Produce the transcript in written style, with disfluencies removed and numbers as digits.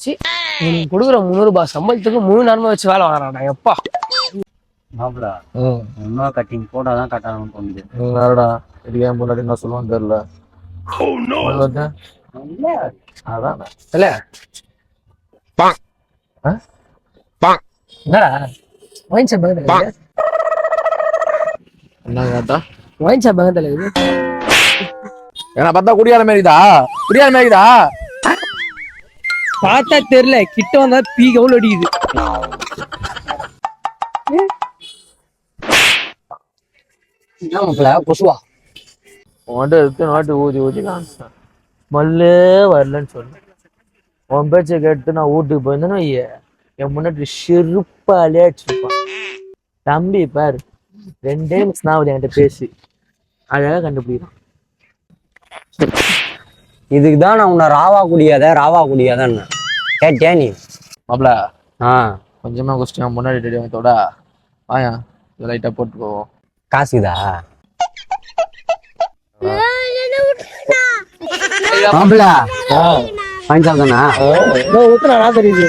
C உனக்கு கொடுக்குற 300 ரூபாய் சம்பளத்துக்கு 3 நேரமா வச்சு வேலை வாங்குறான்டா எப்பா. மாப்பிள இன்னும் கட்டிங் போட்டாதான் கட்டணும் தோணுது. வேறடா இதுக்கு ஏன் முன்னாடி நான் சொல்லுவான்னு தெரியல. அதான் இல்ல என்னடா ஒயின் ஷாப் பக்கத்துல என்ன கேட்டா ஒயின் ஷாப் பக்கத்துல இருக்குது. ஏன்னா பார்த்தா குடியார மாரிதா பார்த்தா தெரியல, கிட்ட வந்தா பீ கவுல் அடிக்குது. கொசுவா உன்கிட்ட எடுத்து நாட்டு ஊதி காமிச்சேன். மல்லே வரலன்னு சொன்னேன். உன் பேச்சை கேட்டு நான் வீட்டுக்கு போயிருந்தேன்னு என் முன்னாடி செருப்பாலே அடிச்சிருப்பான். தம்பி பாரு 2 நிமிஷம் ஆகுது என்கிட்ட பேசி அழகா கண்டுபிடிக்கிறான். இதுக்குதான் நான் உன்னை ராவா குடியாதான் கேட்டியா நீ? மாப்ள ஆ கொஞ்சமா கொஸ்டின் முன்னாடி ரெடி வாங்கத்தோட ஆயா லைட்டா போட்டுக்கோ. காசுதா மாப்பிள வாங்கி சாப்பிட்டானா ஊத்துனா தெரியுது.